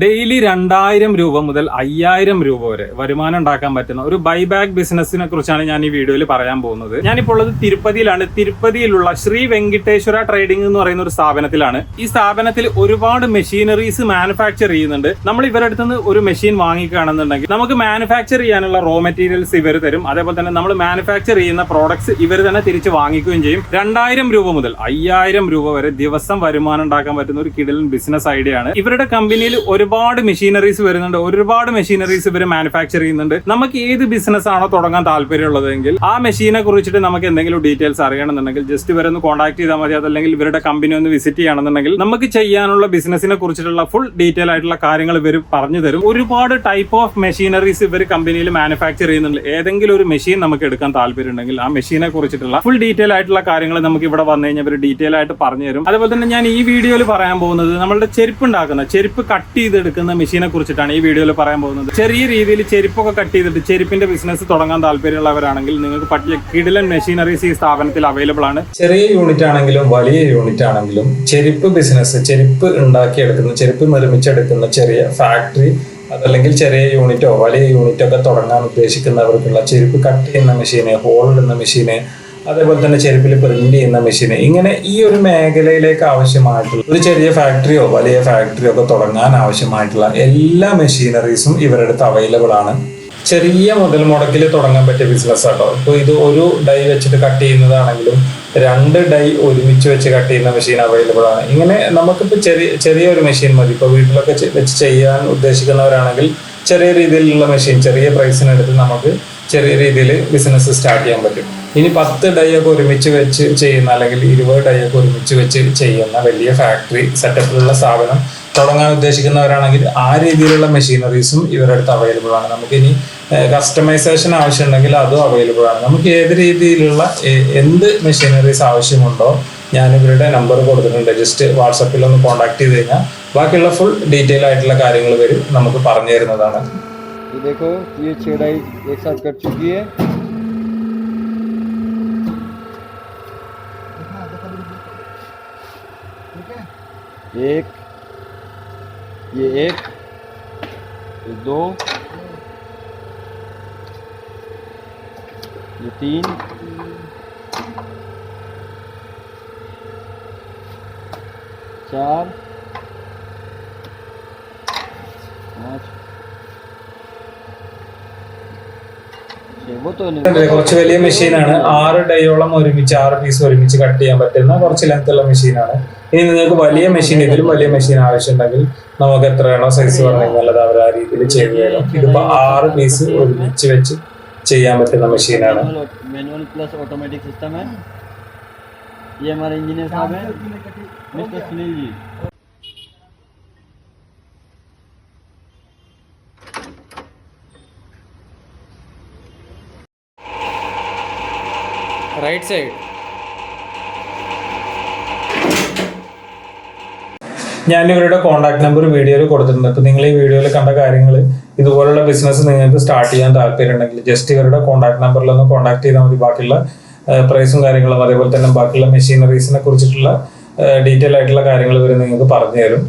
Daily 2000 രൂപ മുതൽ 5000 രൂപ വരെ വരുമാനം ഉണ്ടാക്കാൻ പറ്റുന്ന ഒരു ബൈബാക്ക് ബിസിനസിനെ കുറിച്ചാണ് ഞാൻ ഈ വീഡിയോയിൽ പറയാൻ പോകുന്നത്. ഞാനിപ്പോൾ ഉള്ളത് തിരുപ്പതിയിലാണ്. തിരുപ്പതിയിലുള്ള ശ്രീ വെങ്കിട്ടേശ്വര ട്രേഡിംഗ് എന്ന് പറയുന്ന ഒരു സ്ഥാപനത്തിലാണ്. ഈ സ്ഥാപനത്തിൽ ഒരുപാട് മെഷീനറീസ് മാനുഫാക്ചർ ചെയ്യുന്നുണ്ട്. നമ്മൾ ഇവരുടെ അടുത്ത് നിന്ന് ഒരു മെഷീൻ വാങ്ങിക്കുകയാണെന്നുണ്ടെങ്കിൽ നമുക്ക് മാനുഫാക്ചർ ചെയ്യാനുള്ള റോ മെറ്റീരിയൽസ് ഇവർ തരും. അതേപോലെ തന്നെ നമ്മൾ മാനുഫാക്ചർ ചെയ്യുന്ന പ്രോഡക്ട്സ് ഇവർ തന്നെ തിരിച്ച് വാങ്ങിക്കുകയും ചെയ്യും. 2000 രൂപ മുതൽ 5000 രൂപ വരെ ദിവസം വരുമാനം ഉണ്ടാക്കാൻ പറ്റുന്ന ഒരു കിടിലൻ ബിസിനസ് ഐഡിയ ആണ്. ഇവരുടെ കമ്പനിയിൽ ഒരുപാട് മെഷീനറീസ് വരുന്നുണ്ട്. ഒരുപാട് മെഷീനറീസ് ഇവർ മാനുഫാക്ചർ ചെയ്യുന്നുണ്ട്. നമുക്ക് ഏത് ബിസിനസ് ആണോ തുടങ്ങാൻ താല്പര്യമുള്ളതെങ്കിൽ ആ മെഷീനെ കുറിച്ചിട്ട് നമുക്ക് എന്തെങ്കിലും ഡീറ്റെയിൽസ് അറിയണമെന്നുണ്ടെങ്കിൽ ജസ്റ്റ് ഇവരൊന്ന് കോൺടാക്ട് ചെയ്താൽ മതി. അതല്ലെങ്കിൽ ഇവരുടെ കമ്പനി ഒന്ന് വിസിറ്റ് ചെയ്യണമെന്നുണ്ടെങ്കിൽ നമുക്ക് ചെയ്യാനുള്ള ബിസിനസിനെ കുറിച്ചിട്ടുള്ള ഫുൾ ഡീറ്റെയിൽ ആയിട്ടുള്ള കാര്യങ്ങൾ ഇവർ പറഞ്ഞു തരും. ഒരുപാട് ടൈപ്പ് ഓഫ് മെഷീനറീസ് ഇവർ കമ്പനിയിൽ മാനുഫാക്ചർ ചെയ്യുന്നുണ്ട്. ഏതെങ്കിലും ഒരു മെഷീൻ നമുക്ക് എടുക്കാൻ താല്പര്യം ഉണ്ടെങ്കിൽ ആ മെഷീനെ കുറിച്ചിട്ടുള്ള ഫുൾ ഡീറ്റെയിൽ ആയിട്ടുള്ള കാര്യങ്ങൾ നമുക്ക് ഇവിടെ വന്നു കഴിഞ്ഞാൽ ഇവർ ഡീറ്റെയിൽ ആയിട്ട് പറഞ്ഞു തരും. അതുപോലെ തന്നെ ഞാൻ ഈ വീഡിയോയിൽ പറയാൻ പോകുന്നത് നമ്മളുടെ ചെരുപ്പ് ഉണ്ടാക്കുന്ന ചെരുപ്പ് കട്ട് ചെയ്തെടുക്കുന്ന മെഷീനെ കുറിച്ചിട്ടാണ് ഈ വീഡിയോയിൽ പറയാൻ പോകുന്നത്. ചെറിയ രീതിയിൽ ചെരുപ്പൊക്കെ കട്ട് ചെയ്തിട്ട് ചെരുപ്പിന്റെ ബിസിനസ് തുടങ്ങാൻ താല്പര്യമുള്ളവരാണെങ്കിൽ നിങ്ങൾക്ക് പറ്റിയ കിടിലൻ മെഷീനറീസ് ഈ സ്ഥാപനത്തിൽ അവൈലബിൾ ആണ്. ചെറിയ യൂണിറ്റ് ആണെങ്കിലും വലിയ യൂണിറ്റ് ആണെങ്കിലും ചെരുപ്പ് ബിസിനസ്, ചെരുപ്പ് ഉണ്ടാക്കിയെടുക്കുന്ന, ചെരുപ്പ് നിർമ്മിച്ചെടുക്കുന്ന ചെറിയ ഫാക്ടറി, അതല്ലെങ്കിൽ ചെറിയ യൂണിറ്റോ വലിയ യൂണിറ്റോ ഒക്കെ തുടങ്ങാൻ ഉദ്ദേശിക്കുന്നവർക്കുള്ള ചെരുപ്പ് കട്ട് ചെയ്യുന്ന മെഷീന്, ഹോൾ ഇടുന്ന മെഷീന്, അതേപോലെ തന്നെ ചെരുപ്പിൽ പ്രിന്റ് ചെയ്യുന്ന മെഷീന്, ഇങ്ങനെ ഈ ഒരു മേഖലയിലേക്ക് ആവശ്യമായിട്ടുള്ള ഒരു ചെറിയ ഫാക്ടറിയോ വലിയ ഫാക്ടറിയോ ഒക്കെ തുടങ്ങാൻ ആവശ്യമായിട്ടുള്ള എല്ലാ മെഷീനറീസും ഇവരുടെ അടുത്ത് അവൈലബിൾ ആണ്. ചെറിയ മുതൽ മുടക്കിൽ തുടങ്ങാൻ പറ്റിയ ബിസിനസ് ആട്ടോ. ഇപ്പോൾ ഇത് ഒരു ഡൈ വെച്ചിട്ട് കട്ട് ചെയ്യുന്നതാണെങ്കിലും 2 ഡൈ ഒരുമിച്ച് വെച്ച് കട്ട് ചെയ്യുന്ന മെഷീൻ അവൈലബിൾ ആണ്. ഇങ്ങനെ നമുക്കിപ്പോൾ ചെറിയ ഒരു മെഷീൻ മതി. ഇപ്പോൾ വീട്ടിലൊക്കെ വെച്ച് ചെയ്യാൻ ഉദ്ദേശിക്കുന്നവരാണെങ്കിൽ ചെറിയ രീതിയിലുള്ള മെഷീൻ ചെറിയ പ്രൈസിനെടുത്ത് നമുക്ക് ചെറിയ രീതിയിൽ ബിസിനസ് സ്റ്റാർട്ട് ചെയ്യാൻ പറ്റും. ഇനി 10 ഡൈ ഒക്കെ ഒരുമിച്ച് വെച്ച് ചെയ്യുന്ന അല്ലെങ്കിൽ 20 ഡൈ ഒക്കെ ഒരുമിച്ച് വെച്ച് ചെയ്യുന്ന വലിയ ഫാക്ടറി സെറ്റപ്പിലുള്ള സ്ഥാപനം തുടങ്ങാൻ ഉദ്ദേശിക്കുന്നവരാണെങ്കിൽ ആ രീതിയിലുള്ള മെഷീനറീസും ഇവരുടെ അടുത്ത് അവൈലബിൾ ആണ്. നമുക്കിനി കസ്റ്റമൈസേഷൻ ആവശ്യമുണ്ടെങ്കിൽ അതും അവൈലബിൾ ആണ്. നമുക്ക് ഏത് രീതിയിലുള്ള എന്ത് മെഷീനറീസ് ആവശ്യമുണ്ടോ ഞാൻ ഇവരുടെ നമ്പർ കൊടുത്തിട്ടുണ്ട്. ജസ്റ്റ് വാട്സപ്പിൽ ഒന്ന് കോൺടാക്ട് ചെയ്ത് കഴിഞ്ഞാൽ ബാക്കിയുള്ള ഫുൾ ഡീറ്റെയിൽ ആയിട്ടുള്ള കാര്യങ്ങൾ വരും നമുക്ക് പറഞ്ഞു തരുന്നതാണ്. देखो ये 6 डाई एक साथ कट चुकी है. एक ये एक, ये 2, ये 3, 4, 5. കുറച്ച് വലിയ മെഷീനാണ്. 6 ഡൈയോളം ഒരുമിച്ച് 6 പീസ് ഒരുമിച്ച് കട്ട് ചെയ്യാൻ പറ്റുന്ന കുറച്ച് ലെങ്ത് ഉള്ള മെഷീനാണ്. ഇനി നിങ്ങൾക്ക് വലിയ മെഷീൻ, ഇതിലും വലിയ മെഷീൻ ആവശ്യമുണ്ടെങ്കിൽ നമുക്ക് എത്രയാണോ സൈസ് പറഞ്ഞെങ്കിൽ നല്ലത് അവർ ആ രീതിയിൽ ചെയ്തു തരും. ഇതിപ്പോ 6 പീസ് ഒരുമിച്ച് വെച്ച് ചെയ്യാൻ പറ്റുന്ന മെഷീനാണ്. मैनुअल प्लस ऑटोमेटिक सिस्टम है. ये हमारे इंजीनियर साहब हैं, mister Sunil ji. Right side ഞാൻ ഇവരുടെ കോൺടാക്ട് നമ്പർ വീഡിയോയിൽ കൊടുത്തിട്ടുണ്ട്. അപ്പോൾ നിങ്ങൾ ഈ വീഡിയോയിൽ കണ്ട കാര്യങ്ങൾ ഇതുപോലുള്ള ബിസിനസ് നിങ്ങൾക്ക് സ്റ്റാർട്ട് ചെയ്യാൻ താല്പര്യം ഉണ്ടെങ്കിൽ ജസ്റ്റ് ഇവരുടെ കോൺടാക്ട് നമ്പറിലൊന്ന് കോൺടാക്ട് ചെയ്താൽ മതി. ബാക്കിയുള്ള പ്രൈസും കാര്യങ്ങളും അതേപോലെ തന്നെ ബാക്കിയുള്ള മെഷീനറീസിനെ കുറിച്ചിട്ടുള്ള ഡീറ്റെയിൽ ആയിട്ടുള്ള കാര്യങ്ങൾ ഇവർ നിങ്ങൾക്ക് പറഞ്ഞു തരും.